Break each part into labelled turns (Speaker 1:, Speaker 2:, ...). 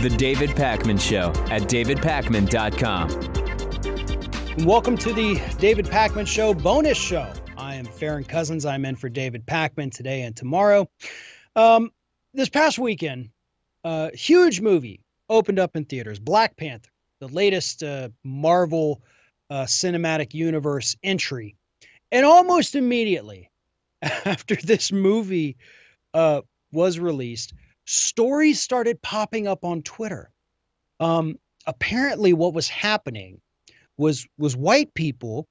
Speaker 1: The David Pakman Show at davidpakman.com.
Speaker 2: Welcome to the David Pakman Show bonus show. I am Farron Cousins. I'm in for David Pakman today and tomorrow. This past weekend, a huge movie opened up in theaters, Black Panther, the latest Marvel Cinematic Universe entry. And almost immediately after this movie was released, stories started popping up on Twitter. Apparently what was happening was white people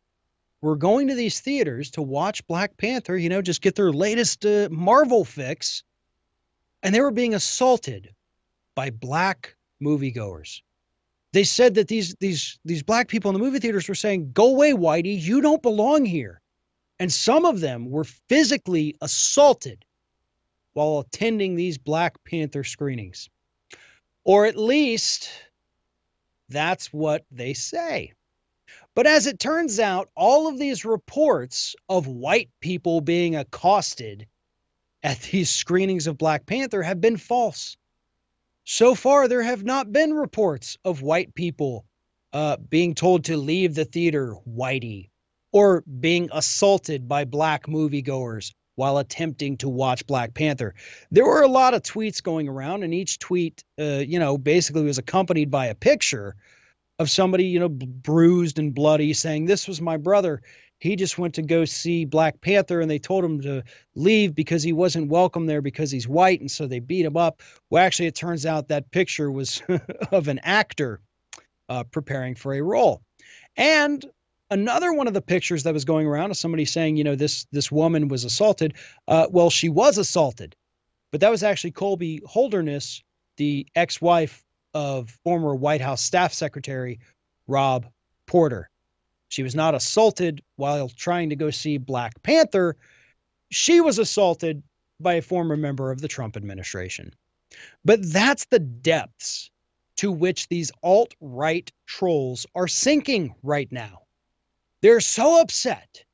Speaker 2: were going to these theaters to watch Black Panther, just get their latest Marvel fix, and they were being assaulted by black moviegoers. They said that these black people in the movie theaters were saying, "Go away, whitey, you don't belong here." And some of them were physically assaulted while attending these Black Panther screenings. Or at least that's what they say. But as it turns out, all of these reports of white people being accosted at these screenings of Black Panther have been false. So far, there have not been reports of white people being told to leave the theater, whitey, or being assaulted by black moviegoers while attempting to watch Black Panther. There were a lot of tweets going around, and each tweet, basically was accompanied by a picture of somebody, bruised and bloody, saying, "This was my brother. He just went to go see Black Panther, and they told him to leave because he wasn't welcome there because he's white, and so they beat him up." Well, actually, it turns out that picture was of an actor preparing for a role. And another one of the pictures that was going around is somebody saying, this woman was assaulted. Well, she was assaulted, but that was actually Colby Holderness, the ex-wife of former White House staff secretary Rob Porter. She was not assaulted while trying to go see Black Panther. She was assaulted by a former member of the Trump administration. But that's the depths to which these alt-right trolls are sinking right now. They're so upset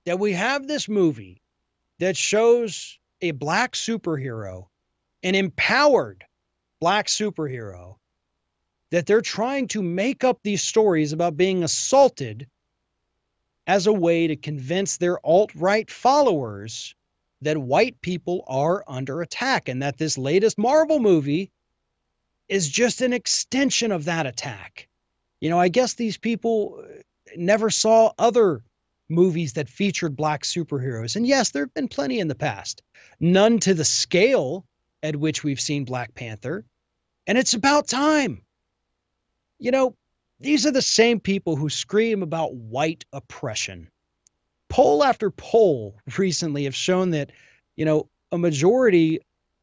Speaker 2: that we have this movie that shows a black superhero, an empowered black superhero, that they're trying to make up these stories about being assaulted as a way to convince their alt-right followers that white people are under attack, and that this latest Marvel movie is just an extension of that attack. I guess these people never saw other movies that featured black superheroes. And yes, there have been plenty in the past. None to the scale at which we've seen Black Panther. And it's about time. These are the same people who scream about white oppression. Poll after poll recently have shown that, a majority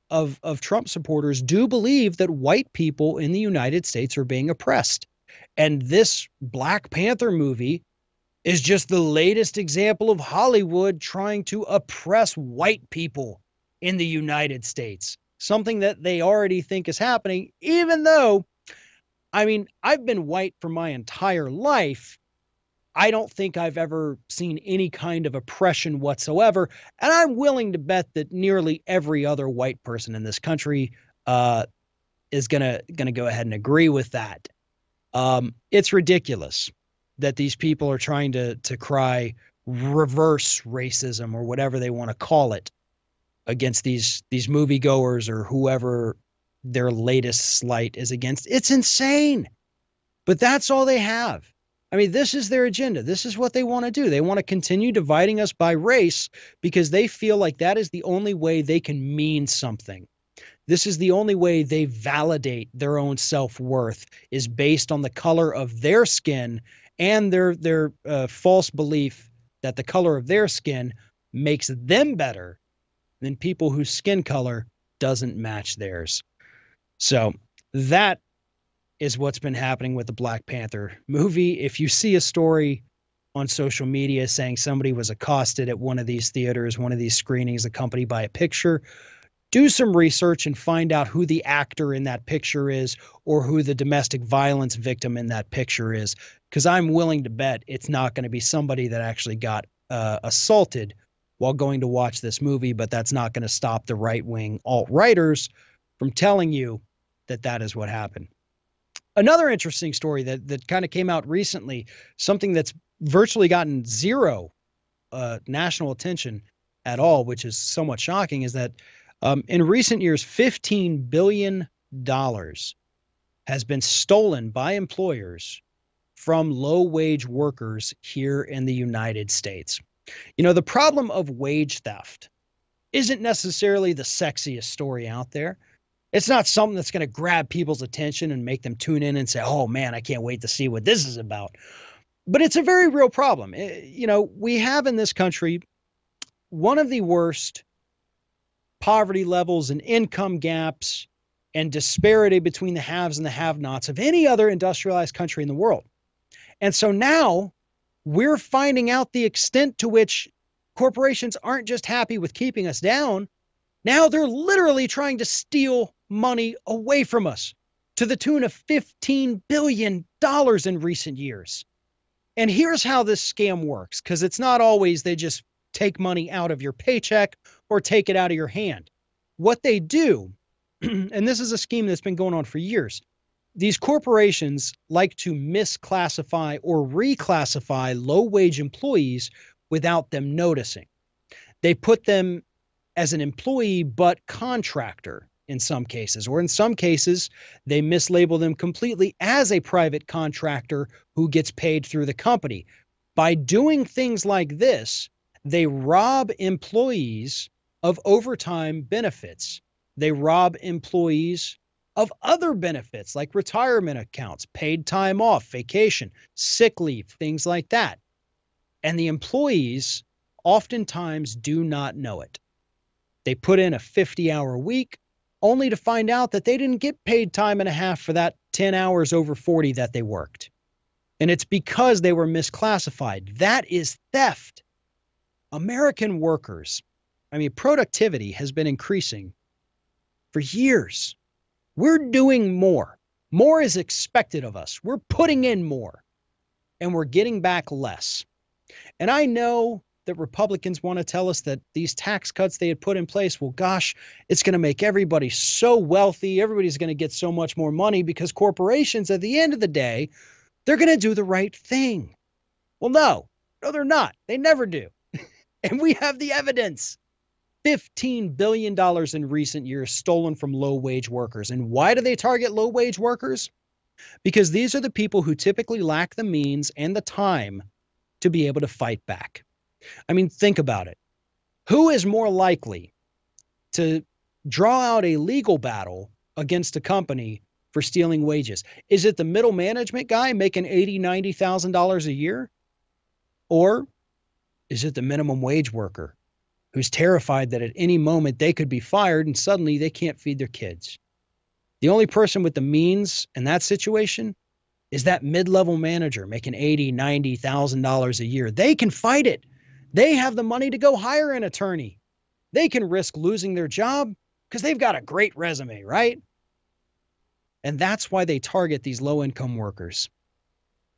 Speaker 2: of Trump supporters do believe that white people in the United States are being oppressed. And this Black Panther movie is just the latest example of Hollywood trying to oppress white people in the United States. Something that they already think is happening, even though, I've been white for my entire life. I don't think I've ever seen any kind of oppression whatsoever. And I'm willing to bet that nearly every other white person in this country is gonna go ahead and agree with that. It's ridiculous that these people are trying to cry reverse racism or whatever they want to call it against these moviegoers or whoever their latest slight is against. It's insane. But that's all they have. This is their agenda. This is what they want to do. They want to continue dividing us by race because they feel like that is the only way they can mean something. This is the only way they validate their own self-worth, is based on the color of their skin and their false belief that the color of their skin makes them better than people whose skin color doesn't match theirs. So that is what's been happening with the Black Panther movie. If you see a story on social media saying somebody was accosted at one of these theaters, one of these screenings, accompanied by a picture, do some research and find out who the actor in that picture is or who the domestic violence victim in that picture is. Because I'm willing to bet it's not going to be somebody that actually got assaulted while going to watch this movie, but that's not going to stop the right-wing alt-righters from telling you that that is what happened. Another interesting story that kind of came out recently, something that's virtually gotten zero national attention at all, which is somewhat shocking, is that in recent years, $15 billion has been stolen by employers from low-wage workers here in the United States. You know, the problem of wage theft isn't necessarily the sexiest story out there. It's not something that's going to grab people's attention and make them tune in and say, oh man, I can't wait to see what this is about. But it's a very real problem. You know, we have in this country one of the worst poverty levels and income gaps and disparity between the haves and the have-nots of any other industrialized country in the world. And so now we're finding out the extent to which corporations aren't just happy with keeping us down. Now they're literally trying to steal money away from us to the tune of $15 billion in recent years. And here's how this scam works, because it's not always they just take money out of your paycheck or take it out of your hand. What they do, and this is a scheme that's been going on for years, these corporations like to misclassify or reclassify low-wage employees without them noticing. They put them as an employee but contractor in some cases, or in some cases, they mislabel them completely as a private contractor who gets paid through the company. By doing things like this, they rob employees of overtime benefits. They rob employees of other benefits like retirement accounts, paid time off, vacation, sick leave, things like that. And the employees oftentimes do not know it. They put in a 50-hour week only to find out that they didn't get paid time and a half for that 10 hours over 40 that they worked. And it's because they were misclassified. That is theft. American workers, productivity has been increasing for years. We're doing more. More is expected of us. We're putting in more, and we're getting back less. And I know that Republicans want to tell us that these tax cuts they had put in place, well, gosh, it's going to make everybody so wealthy. Everybody's going to get so much more money because corporations, at the end of the day, they're going to do the right thing. Well, no, they're not. They never do. And we have the evidence. $15 billion in recent years stolen from low-wage workers. And why do they target low-wage workers? Because these are the people who typically lack the means and the time to be able to fight back. Think about it. Who is more likely to draw out a legal battle against a company for stealing wages? Is it the middle management guy making $80,000, $90,000 a year? Or is it the minimum wage worker who's terrified that at any moment they could be fired and suddenly they can't feed their kids? The only person with the means in that situation is that mid-level manager making $80,000, $90,000 a year. They can fight it. They have the money to go hire an attorney. They can risk losing their job because they've got a great resume, right? And that's why they target these low-income workers.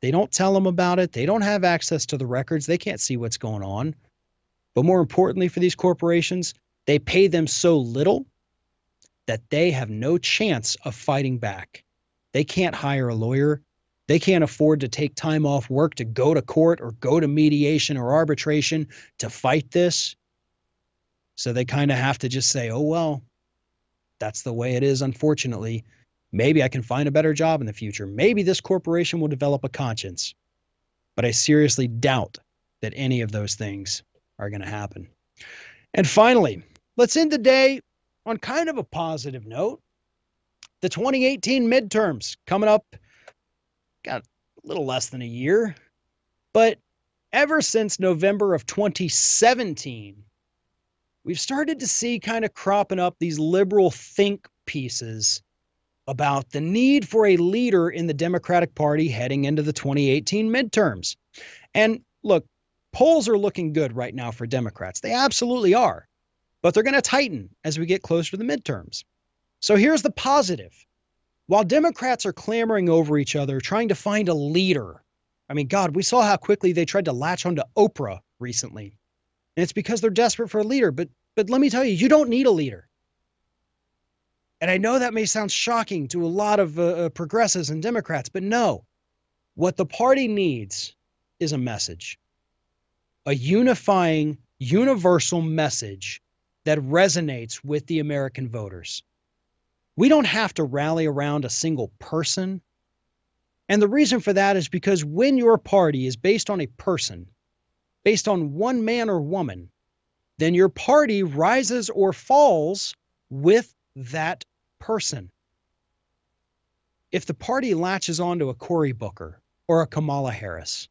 Speaker 2: They don't tell them about it. They don't have access to the records. They can't see what's going on. But more importantly for these corporations, they pay them so little that they have no chance of fighting back. They can't hire a lawyer. They can't afford to take time off work to go to court or go to mediation or arbitration to fight this. So they kind of have to just say, oh, well, that's the way it is, unfortunately. Maybe I can find a better job in the future. Maybe this corporation will develop a conscience. But I seriously doubt that any of those things are going to happen. And finally, let's end the day on kind of a positive note. The 2018 midterms coming up, got a little less than a year. But ever since November of 2017, we've started to see kind of cropping up these liberal think pieces about the need for a leader in the Democratic Party heading into the 2018 midterms. And look, polls are looking good right now for Democrats. They absolutely are. But they're going to tighten as we get closer to the midterms. So here's the positive. While Democrats are clamoring over each other, trying to find a leader, God, we saw how quickly they tried to latch onto Oprah recently. And it's because they're desperate for a leader. But let me tell you, you don't need a leader. And I know that may sound shocking to a lot of progressives and Democrats, but no. What the party needs is a message, a unifying, universal message that resonates with the American voters. We don't have to rally around a single person. And the reason for that is because when your party is based on a person, based on one man or woman, then your party rises or falls with that person. If the party latches onto a Cory Booker or a Kamala Harris,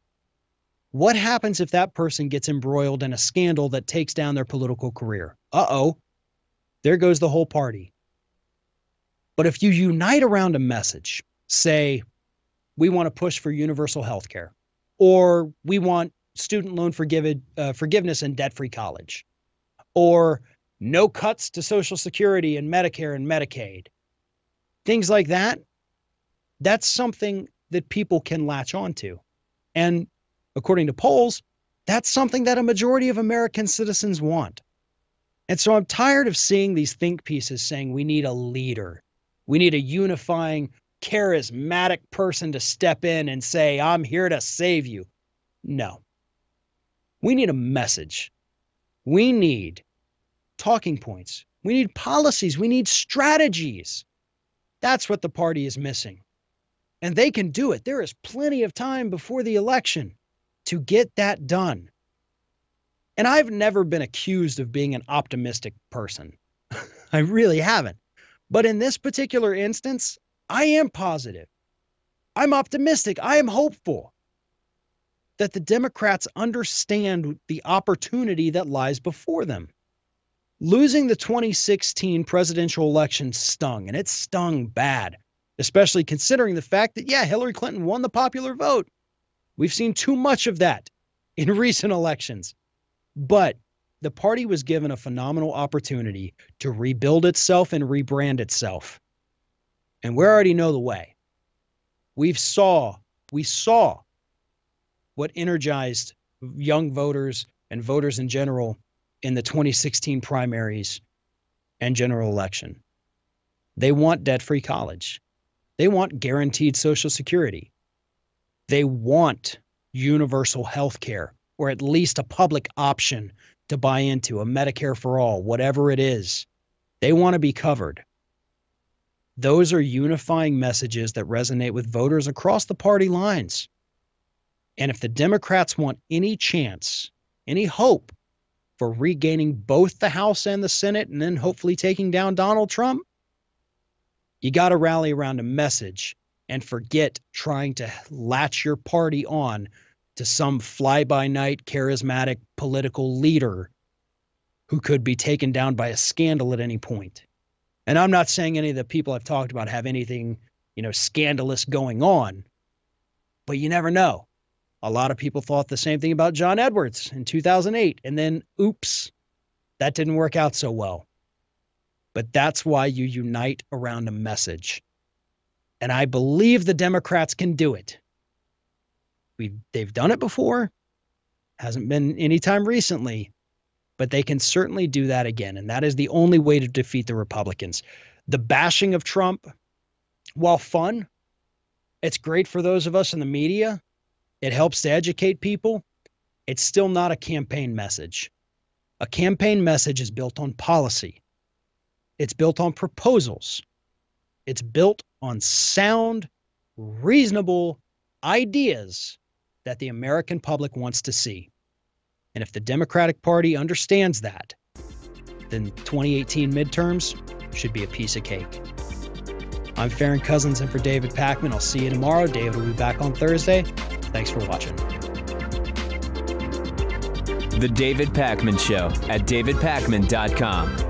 Speaker 2: what happens if that person gets embroiled in a scandal that takes down their political career? Uh-oh, there goes the whole party. But if you unite around a message, say, we want to push for universal health care, or we want student loan forgiveness and debt-free college, or no cuts to Social Security and Medicare and Medicaid, things like that, that's something that people can latch onto. And according to polls, that's something that a majority of American citizens want. And so I'm tired of seeing these think pieces saying we need a leader. We need a unifying, charismatic person to step in and say, I'm here to save you. No. We need a message. We need talking points. We need policies. We need strategies. That's what the party is missing. And they can do it. There is plenty of time before the election to get that done. And I've never been accused of being an optimistic person. I really haven't. But in this particular instance, I am positive. I'm optimistic. I am hopeful that the Democrats understand the opportunity that lies before them. Losing the 2016 presidential election stung, and it stung bad, especially considering the fact that, Hillary Clinton won the popular vote. We've seen too much of that in recent elections. But the party was given a phenomenal opportunity to rebuild itself and rebrand itself. And we already know the way. We saw what energized young voters and voters in general in the 2016 primaries and general election. They want debt-free college. They want guaranteed Social Security. They want universal health care, or at least a public option to buy into, a Medicare for all, whatever it is. They want to be covered. Those are unifying messages that resonate with voters across the party lines. And if the Democrats want any chance, any hope for regaining both the House and the Senate, and then hopefully taking down Donald Trump, you got to rally around a message and forget trying to latch your party on to some fly-by-night charismatic political leader who could be taken down by a scandal at any point. And I'm not saying any of the people I've talked about have anything, scandalous going on, but you never know. A lot of people thought the same thing about John Edwards in 2008, and then, oops, that didn't work out so well. But that's why you unite around a message. And I believe the Democrats can do it. They've done it before. Hasn't been any time recently. But they can certainly do that again. And that is the only way to defeat the Republicans. The bashing of Trump, while fun, it's great for those of us in the media. It helps to educate people. It's still not a campaign message. A campaign message is built on policy. It's built on proposals. It's built on sound, reasonable ideas that the American public wants to see. And if the Democratic Party understands that, then 2018 midterms should be a piece of cake. I'm Farron Cousins in for David Pakman. I'll see you tomorrow. David will be back on Thursday. Thanks for watching.
Speaker 1: The David Pakman Show at davidpakman.com.